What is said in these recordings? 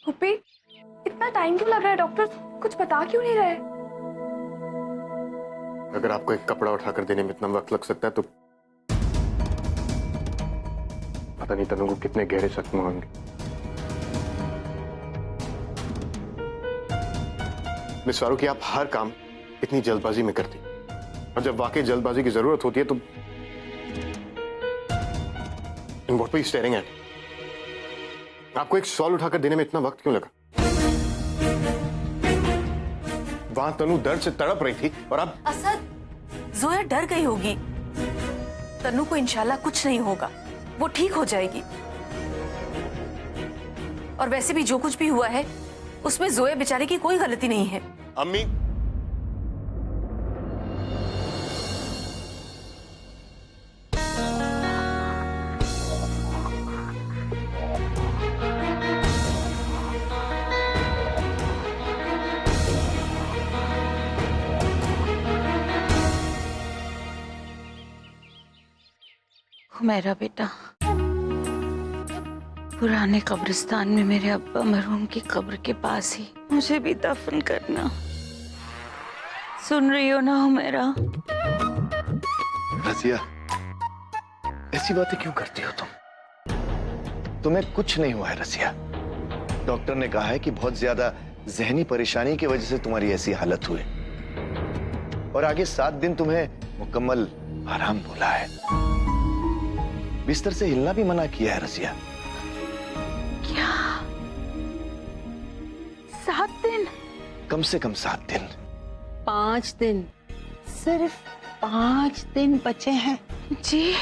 हुप्पी, इतना टाइम क्यों लग रहा है? डॉक्टर कुछ बता क्यों नहीं रहे? अगर आपको एक कपड़ा उठाकर देने में इतना वक्त लग सकता है तो पता नहीं तनु को कितने गहरे जख्म होंगे। मिस फारूकी, आप हर काम इतनी जल्दबाजी में करती, और जब वाकई जल्दबाजी की जरूरत होती है तो what were you staring at? आपको एक शॉल उठाकर देने में इतना वक्त क्यों लगा? वहां तनु दर्द से तड़प रही थी और आप। असद, जोया डर गई होगी। तनु को इंशाल्लाह कुछ नहीं होगा, वो ठीक हो जाएगी। और वैसे भी जो कुछ भी हुआ है उसमें जोया बेचारे की कोई गलती नहीं है। अम्मी, मेरा बेटा, पुराने कब्रिस्तान में मेरे अब्बा मरहूम की कब्र के पास ही मुझे भी दफन करना। सुन रही हो ना हुमैरा? रजिया, ऐसी बातें क्यों करती हो तुम? तुम्हें कुछ नहीं हुआ है रजिया। डॉक्टर ने कहा है कि बहुत ज्यादा जहनी परेशानी की वजह से तुम्हारी ऐसी हालत हुई, और आगे 7 दिन तुम्हें मुकम्मल आराम बोला है। बिस्तर से हिलना भी मना किया है रजिया। क्या 7 दिन? कम से कम 7 दिन। 5 दिन, सिर्फ 5 दिन बचे हैं। जी,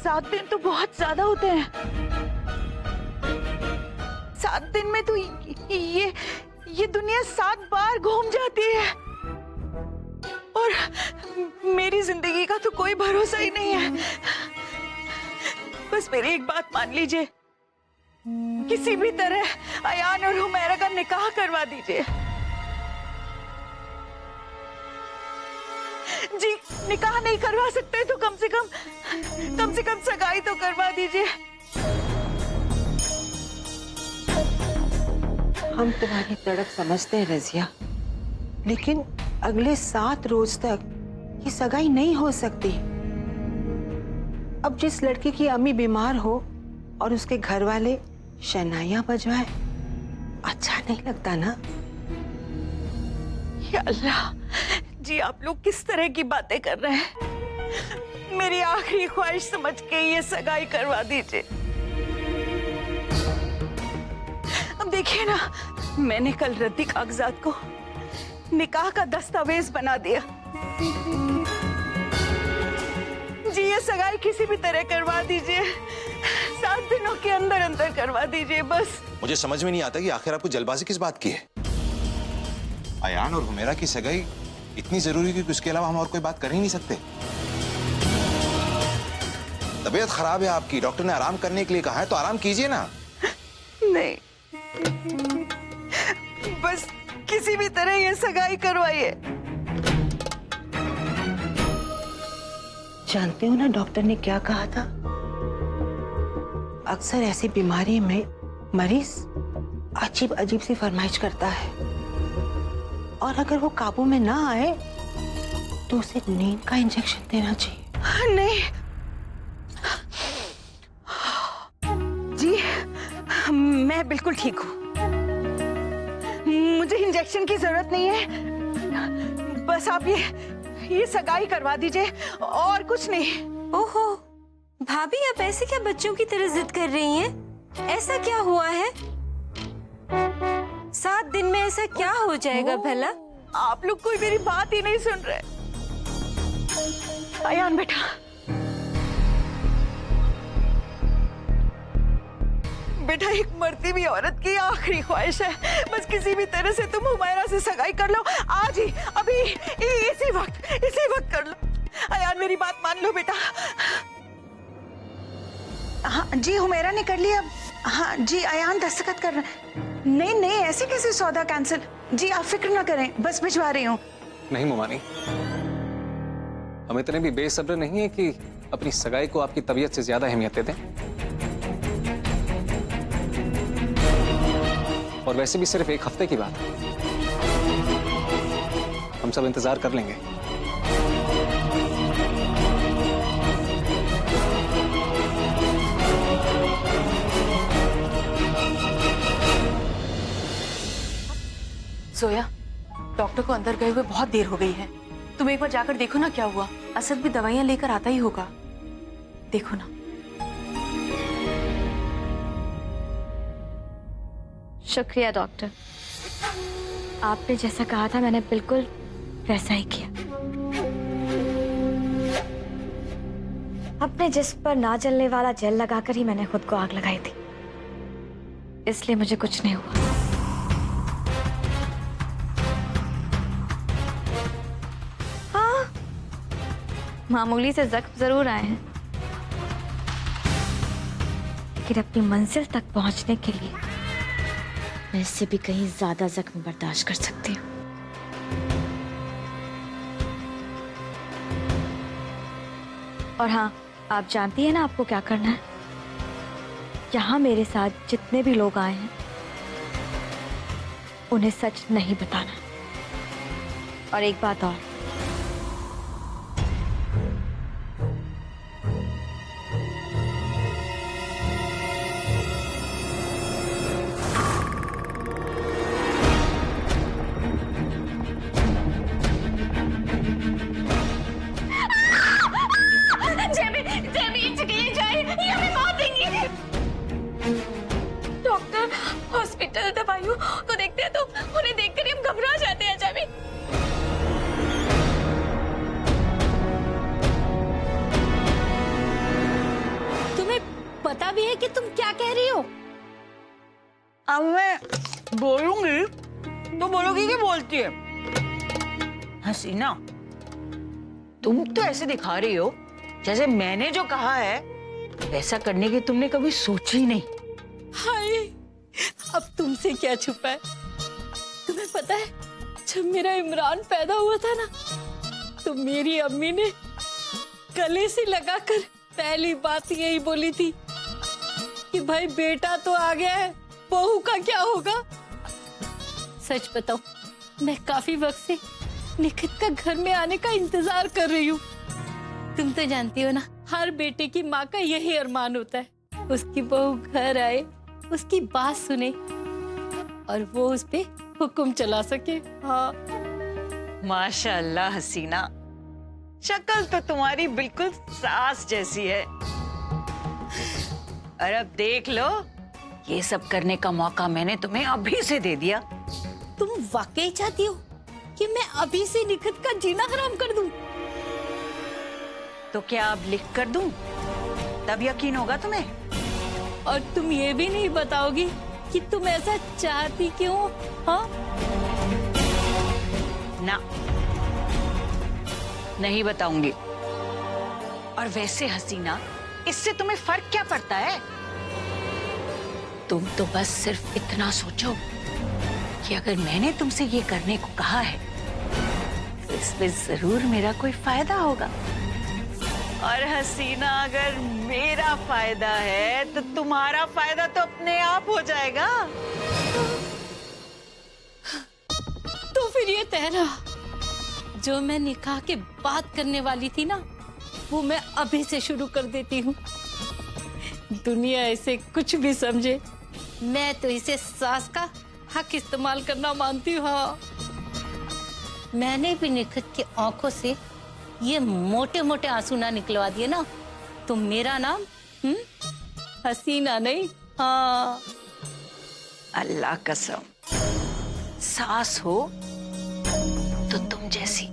7 दिन तो बहुत ज्यादा होते हैं। 7 दिन में तो ये दुनिया 7 बार घूम जाती है, और मेरी जिंदगी का तो कोई भरोसा ही नहीं है। बस मेरी एक बात मान लीजिए, किसी भी तरह अयान और हुमैरा का निकाह करवा दीजिए। जी, निकाह नहीं करवा सकते तो कम से कम सगाई तो करवा दीजिए। हम तुम्हारी तड़प समझते हैं रजिया, लेकिन अगले 7 रोज तक ये सगाई नहीं हो सकती। अब जिस लड़की की अम्मी बीमार हो और उसके घर वाले शहनाइयां बजवाए, अच्छा नहीं लगता ना? या अल्लाह जी, आप लोग किस तरह की बातें कर रहे हैं? मेरी आखिरी ख्वाहिश समझ के ये सगाई करवा दीजिए। अब देखिए ना, मैंने कल रद्दी कागजात को निकाह का दस्तावेज बना दिया। जी, ये सगाई किसी भी तरह करवा दीजिए। 7 दिनों के अंदर अंदर करवा दीजिए बस। मुझे समझ में नहीं आता कि आखिर आपको जल्दबाजी किस बात की है। अयान और हुमैरा की सगाई इतनी जरूरी है कि उसके अलावा हम और कोई बात कर ही नहीं सकते। तबीयत खराब है आपकी, डॉक्टर ने आराम करने के लिए कहा है, तो आराम कीजिए ना। नहीं, बस किसी भी तरह ये सगाई करवाइए। जानते हो ना डॉक्टर ने क्या कहा था? अक्सर ऐसी बीमारी में मरीज अजीब अजीब सी फरमाइश करता है, और अगर वो काबू में ना आए तो उसे नींद का इंजेक्शन देना चाहिए। नहीं जी, मैं बिल्कुल ठीक हूँ, मुझे इंजेक्शन की जरूरत नहीं है। बस आप ये सगाई करवा दीजिए, और कुछ नहीं। ओहो भाभी, आप ऐसे क्या बच्चों की तरह जिद कर रही हैं? ऐसा क्या हुआ है? 7 दिन में ऐसा क्या हो जाएगा भला? आप लोग कोई मेरी बात ही नहीं सुन रहे। अयान बेटा, बेटा, एक मरती हुई औरत की आखिरी ख्वाहिश है, बस किसी भी तरह से तुम हुमैरा से सगाई कर लो। आज ही, अभी, इसी वक्त कर लो। अयान, मेरी बात मान लो बेटा। हाँ जी, हुमैरा ने कर लिया। हाँ जी, अयान दस्तखत कर रहा है। नहीं, ऐसे कैसे सौदा कैंसिल? जी आप फिक्र ना करें, बस भिजवा रही हूँ। नहीं मुमानी, हम इतने भी बेसब्र नहीं है कि अपनी सगाई को आपकी तबीयत से ज्यादा अहमियत दे दें। और वैसे भी सिर्फ 1 हफ्ते की बात है। हम सब इंतजार कर लेंगे। जोया, डॉक्टर को अंदर गए हुए बहुत देर हो गई है। तुम एक बार जाकर देखो ना क्या हुआ। असद भी दवाइयां लेकर आता ही होगा, देखो ना। शुक्रिया डॉक्टर, आपने जैसा कहा था मैंने बिल्कुल वैसा ही किया। अपने जिस्म पर ना जलने वाला जेल लगाकर ही मैंने खुद को आग लगाई थी, इसलिए मुझे कुछ नहीं हुआ। हाँ, मामूली से जख्म जरूर आए हैं, लेकिन अपनी मंजिल तक पहुंचने के लिए मैं इससे भी कहीं ज्यादा जख्म बर्दाश्त कर सकती हूँ। और हाँ, आप जानती हैं ना आपको क्या करना है। यहाँ मेरे साथ जितने भी लोग आए हैं उन्हें सच नहीं बताना। और एक बात और, डॉक्टर हॉस्पिटल दवाइयों को देखते हैं तो उन्हें देखकर हम घबरा जाते हैं। जैमी, तुम्हें पता भी है कि तुम क्या कह रही हो? अब मैं बोलूंगी तो बोलोगी कि बोलती है? हसीना, तुम तो ऐसे दिखा रही हो जैसे मैंने जो कहा है वैसा करने की तुमने कभी सोची ही नहीं। हाय, अब तुमसे क्या छुपा है? तुम्हें पता है जब मेरा इमरान पैदा हुआ था ना, तो मेरी अम्मी ने गले से लगाकर पहली बात यही बोली थी कि भाई बेटा तो आ गया है, बहू का क्या होगा? सच बताओ, मैं काफी वक्त से निखित का घर में आने का इंतजार कर रही हूँ। तुम तो जानती हो ना, हर बेटे की माँ का यही अरमान होता है, उसकी बहू घर आए, उसकी बात सुने और वो उस पे हुक्म चला सके। हाँ, माशाअल्लाह हसीना, शक्ल तो तुम्हारी बिल्कुल सास जैसी है। और अब देख लो, ये सब करने का मौका मैंने तुम्हें अभी से दे दिया। तुम वाकई चाहती हो कि मैं अभी से निखित का जीना हराम कर दूं? तो क्या अब लिख कर दूं? तब यकीन होगा तुम्हें। और तुम ये भी नहीं बताओगी कि तुम ऐसा चाहती क्यों? हाँ, ना, नहीं बताऊंगी। और वैसे हसीना, इससे तुम्हें फर्क क्या पड़ता है? तुम तो बस सिर्फ इतना सोचो कि अगर मैंने तुमसे ये करने को कहा है तो इसमें जरूर मेरा कोई फायदा होगा। और हसीना, अगर मेरा फायदा है तो तुम्हारा फायदा तो अपने आप हो जाएगा। तो फिर ये तेरा जो मैं निकाह के बाद करने वाली थी ना, वो मैं अभी से शुरू कर देती हूँ। दुनिया ऐसे कुछ भी समझे, मैं तो इसे सास का हक इस्तेमाल करना मानती हूँ। हाँ, मैंने भी निखित की आंखों से ये मोटे मोटे आंसू ना निकलवा दिए ना, तो मेरा नाम हसीना नहीं। हाँ, अल्लाह कसम, सास हो तो तुम जैसी।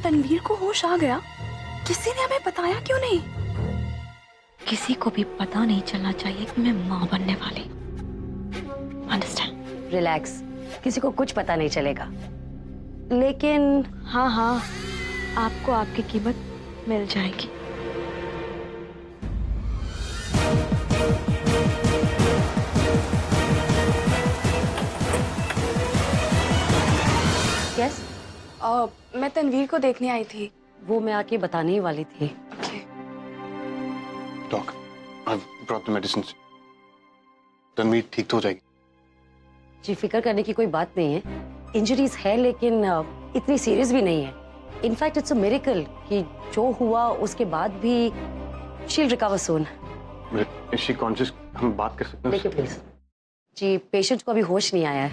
तनवीर को होश आ गया, किसी ने हमें बताया क्यों नहीं? किसी को भी पता नहीं चलना चाहिए कि मैं माँ बनने वाली। अंडरस्टैंड? रिलैक्स, किसी को कुछ पता नहीं चलेगा। लेकिन हाँ हाँ, आपको आपकी कीमत मिल जाएगी। मैं तनवीर को देखने आई थी। वो मैं आके बताने ही वाली थी। Okay. Doc, I've brought the medicines. Tanveer ठीक तो हो जाएगी। जी फिक्र करने की कोई बात नहीं है। इंजरीज है लेकिन इतनी सीरियस भी नहीं है। इनफैक्ट इट्स अ मिरेकल कि जो हुआ उसके बाद भी शील recover soon. Is she conscious? हम बात कर सकते हैं? देखिए प्लीज। जी पेशेंट को अभी होश नहीं आया है।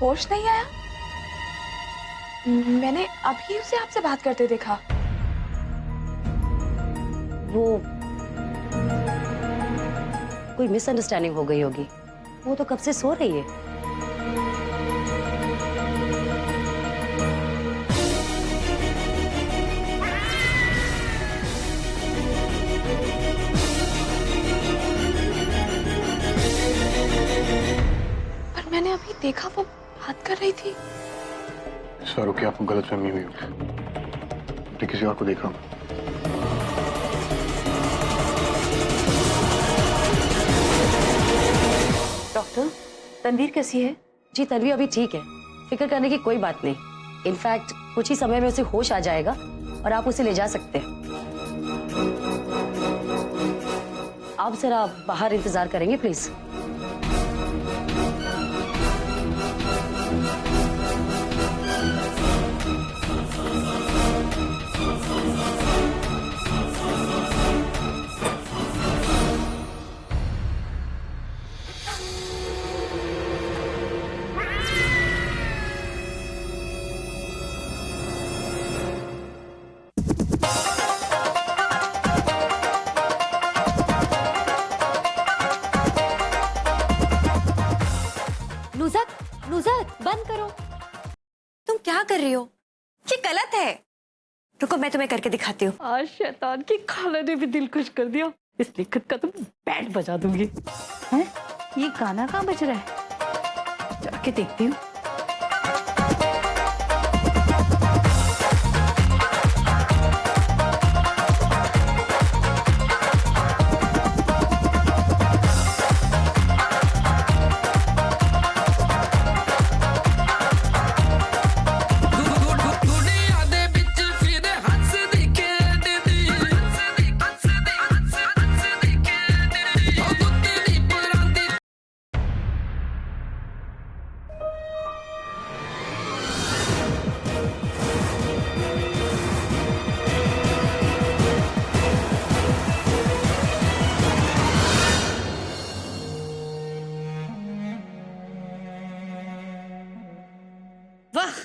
होश नहीं आया? मैंने अभी उसे आपसे बात करते देखा। वो कोई मिसअंडरस्टैंडिंग हो गई होगी। वो तो कब से सो रही है। पर मैंने अभी देखा वो बात कर रही थी। सारू की आपको गलतफहमी हुई होगी। किसी और को देखा। डॉक्टर, तनवीर कैसी है? जी तन्वी अभी ठीक है। फिक्र करने की कोई बात नहीं। इनफैक्ट कुछ ही समय में उसे होश आ जाएगा और आप उसे ले जा सकते हैं। आप जरा बाहर इंतजार करेंगे प्लीज। नुज़ात बंद करो। तुम क्या कर रही हो? ये गलत है। रुको मैं तुम्हें करके दिखाती हूँ। आज शैतान की खाला ने भी दिल खुश कर दिया। इस लिखत का तो बैंड बजा दूंगी। हैं? ये गाना कहाँ बज रहा है? जाके देखती हूँ। वाह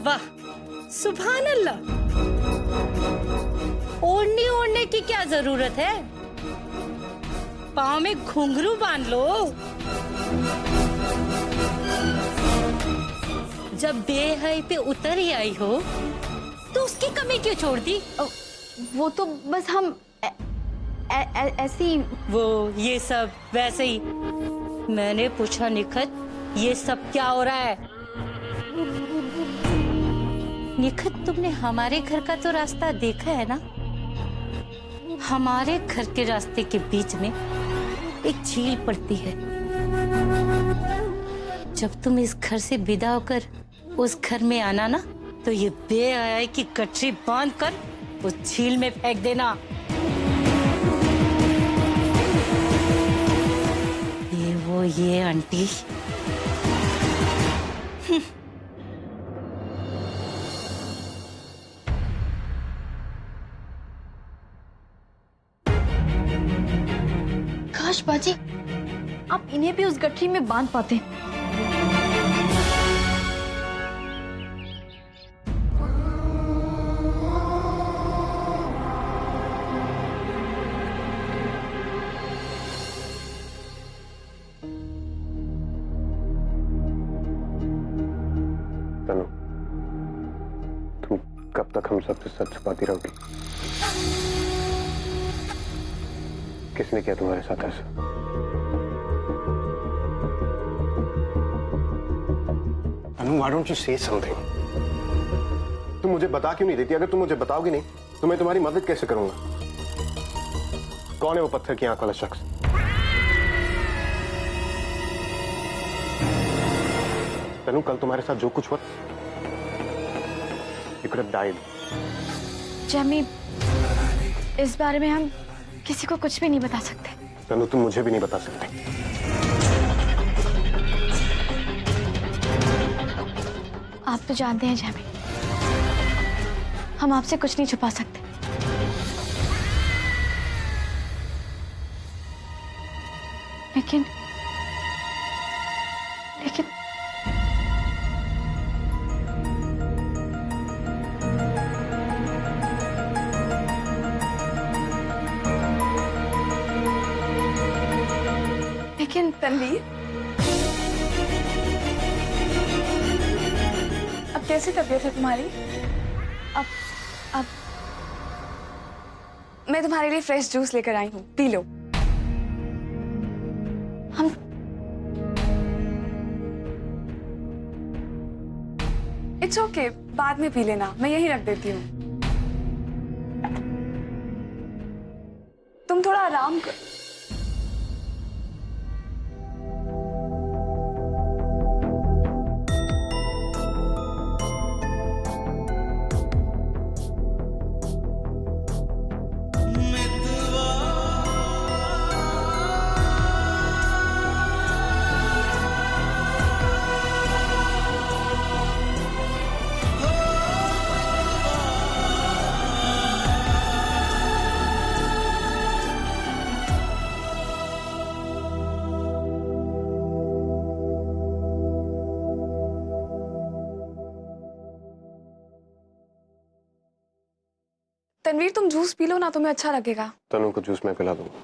वाह, सुभान अल्लाह। ओढ़ने की क्या जरूरत है? पाँव में घुंघरू बांध लो। जब बेहई पे उतर ही आई हो तो उसकी कमी क्यों छोड़ दी? वो तो बस हम ऐसी। वो ये सब वैसे ही। मैंने पूछा निखत, ये सब क्या हो रहा है? निखत, तुमने हमारे घर का तो रास्ता देखा है ना? हमारे घर के रास्ते के बीच में एक झील पड़ती है। जब तुम इस घर से विदा होकर उस घर में आना ना, तो ये बेहयाई की गठरी बांध कर उस झील में फेंक देना। ये आंटी। काश बाजी आप इन्हें भी उस गठरी में बांध पाते। तनु, तुम कब तक हम सबसे सच छुपाती रहोगी? किसने किया तुम्हारे साथ ऐसा? अनु, why don't you say something? तुम मुझे बता क्यों नहीं देती? अगर तुम मुझे बताओगी नहीं तो मैं तुम्हारी मदद कैसे करूंगा? कौन है वो पत्थर की आंख वाला शख्स? तनु, कल तुम्हारे साथ जो कुछ हुआ, you could have died. जमी, इस बारे में हम किसी को कुछ भी नहीं बता सकते। तनु, तुम मुझे भी नहीं बता सकते। आप तो जानते हैं जमी, हम आपसे कुछ नहीं छुपा सकते। लेकिन तन्वीर, अब कैसी तबीयत है तुम्हारी? अब मैं तुम्हारे लिए फ्रेश जूस लेकर आई हूँ, पी लो। हम इट्स ओके, बाद में पी लेना, मैं यही रख देती हूँ। तुम थोड़ा आराम कर। तनवीर, तुम जूस पी लो ना, तुम्हें अच्छा लगेगा। तनु को जूस मैं पिला दूंगा।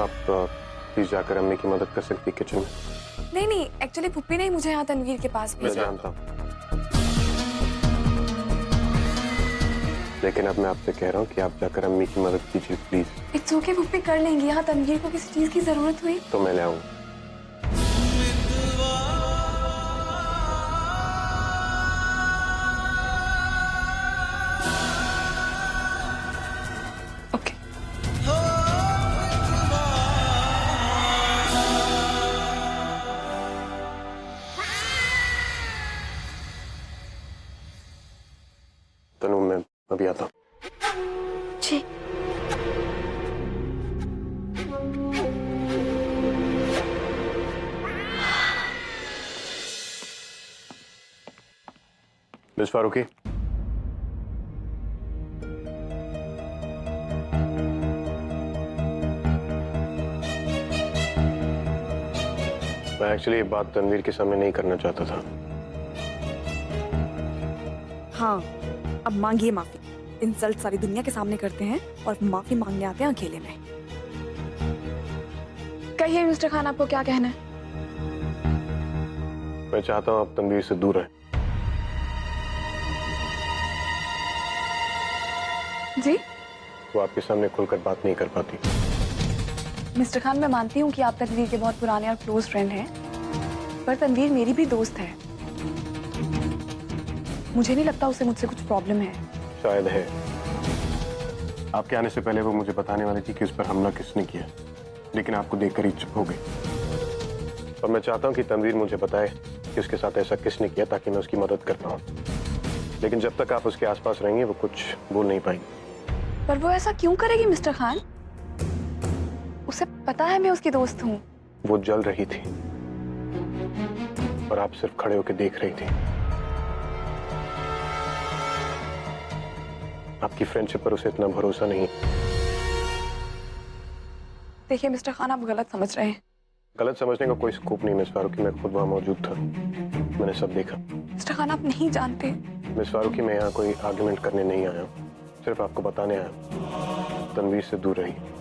आप प्लीज जाकर अम्मी की मदद कर सकती किचन में। नहीं, एक्चुअली पुप्पी ने मुझे यहाँ तनवीर के पास मैं भेजा। जानता हूँ, लेकिन अब मैं आपसे कह रहा हूँ कि आप जाकर अम्मी की मदद कीजिए प्लीज। इट्स ओके, पुप्पी कर लेंगी। यहाँ तनवीर को किसी चीज की जरूरत हुई तो मैं ले आऊंगा। ओके। तनु, मैं अभी आता हूँ। जी। मिस फारूकी, मैं एक्चुअली ये बात तनवीर के सामने नहीं करना चाहता था। हाँ, अब मांगिए माफी। इंसल्ट सारी दुनिया के सामने करते हैं और माफी मांगने आते हैं अकेले में। कहिए मिस्टर खान, आपको क्या कहना है? मैं चाहता हूँ आप तनवीर से दूर रहें। जी? वो आपके सामने खुलकर बात नहीं कर पाती। मिस्टर खान, मैं मानती हूँ कि आप तनवीर के बहुत पुराने और क्लोज फ्रेंड हैं, पर तनवीर मेरी भी दोस्त है। मुझे नहीं लगता उसे मुझसे कुछ प्रॉब्लम है। शायद है। आपके आने से पहले वो मुझे बताने वाली थी कि उस पर हमला किसने किया, लेकिन आपको देखकर ही चुप हो गई। और मैं चाहता हूँ कि तनवीर मुझे बताए कि उसके साथ ऐसा किसने किया, ताकि मैं उसकी मदद कर पाऊँ। लेकिन जब तक आप उसके आसपास रहेंगे वो कुछ बोल नहीं पाएंगे। पर वो ऐसा क्यों करेगी मिस्टर खान? उसे पता है मैं उसकी दोस्त हूँ। वो जल रही थी और आप सिर्फ खड़े होकर देख रही थी। आपकी फ्रेंडशिप पर उसे इतना भरोसा नहीं। देखिए मिस्टर खान, आप गलत समझ रहे हैं। गलत समझने का कोई स्कोप नहीं मिस फारूकी, मैं खुद वहां मौजूद था, मैंने सब देखा। मिस्टर खान, आप नहीं जानते। मिस फारूकी, मैं यहाँ कोई आर्गुमेंट करने नहीं आया हूँ, सिर्फ आपको बताने आया हूँ तनवीर से दूर रहिए।